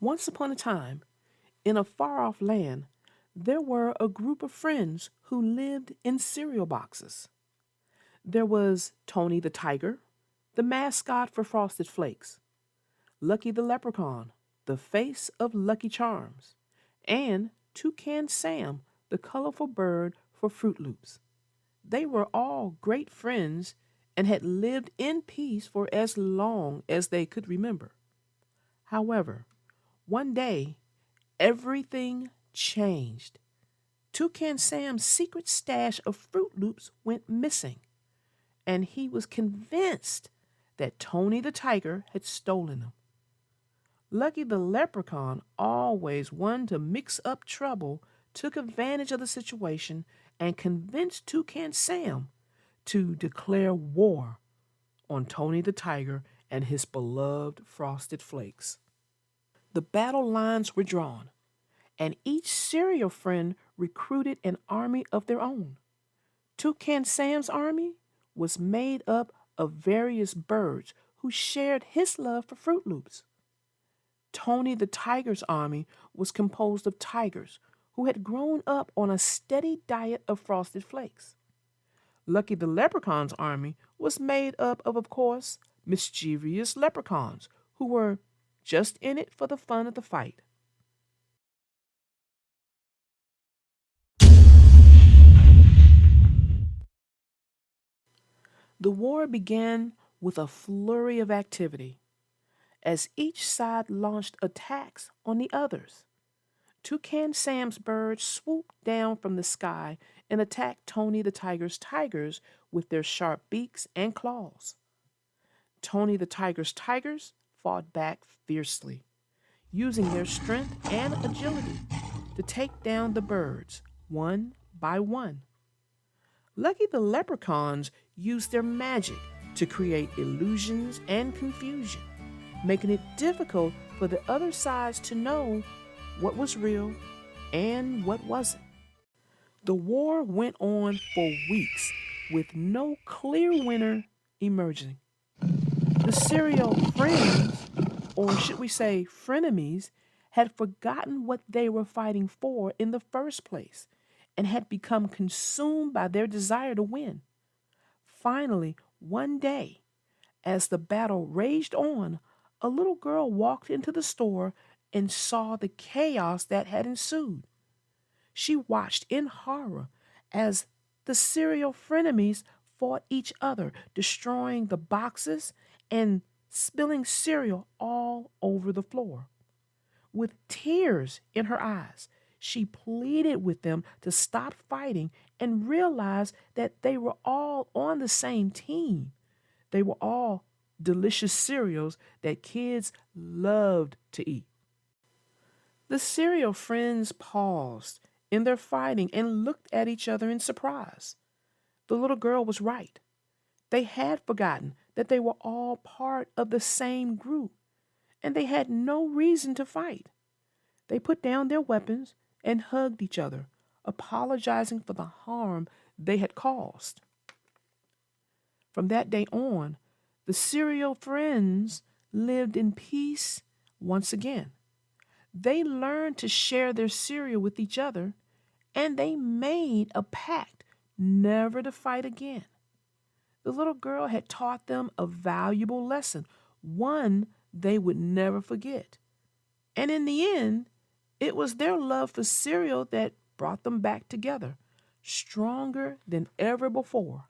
Once upon a time, in a far-off land, there were a group of friends who lived in cereal boxes. There was Tony the Tiger, the mascot for Frosted Flakes, Lucky the Leprechaun, the face of Lucky Charms, and Toucan Sam, the colorful bird for Fruit Loops. They were all great friends and had lived in peace for as long as they could remember. However, one day, everything changed. Toucan Sam's secret stash of Fruit Loops went missing, and he was convinced that Tony the Tiger had stolen them. Lucky the Leprechaun, always one to mix up trouble, took advantage of the situation and convinced Toucan Sam to declare war on Tony the Tiger and his beloved Frosted Flakes. The battle lines were drawn, and each cereal friend recruited an army of their own. Toucan Sam's army was made up of various birds who shared his love for Fruit Loops. Tony the Tiger's army was composed of tigers who had grown up on a steady diet of Frosted Flakes. Lucky the Leprechaun's army was made up of course, mischievous leprechauns who were just in it for the fun of the fight. The war began with a flurry of activity as each side launched attacks on the others. Toucan Sam's birds swooped down from the sky and attacked Tony the Tiger's tigers with their sharp beaks and claws. Tony the Tiger's tigers fought back fiercely, using their strength and agility to take down the birds one by one. Lucky the leprechauns used their magic to create illusions and confusion, making it difficult for the other sides to know what was real and what wasn't. The war went on for weeks with no clear winner emerging. The serial friends, or should we say frenemies, had forgotten what they were fighting for in the first place and had become consumed by their desire to win. Finally, one day, as the battle raged on, a little girl walked into the store and saw the chaos that had ensued. She watched in horror as the serial frenemies fought each other, destroying the boxes and spilling cereal all over the floor. With tears in her eyes, she pleaded with them to stop fighting and realize that they were all on the same team. They were all delicious cereals that kids loved to eat. The cereal friends paused in their fighting and looked at each other in surprise. The little girl was right. They had forgotten that they were all part of the same group, and they had no reason to fight. They put down their weapons and hugged each other, apologizing for the harm they had caused. From that day on, the cereal friends lived in peace once again. They learned to share their cereal with each other, and they made a pact never to fight again. The little girl had taught them a valuable lesson, one they would never forget. And in the end, it was their love for cereal that brought them back together, stronger than ever before.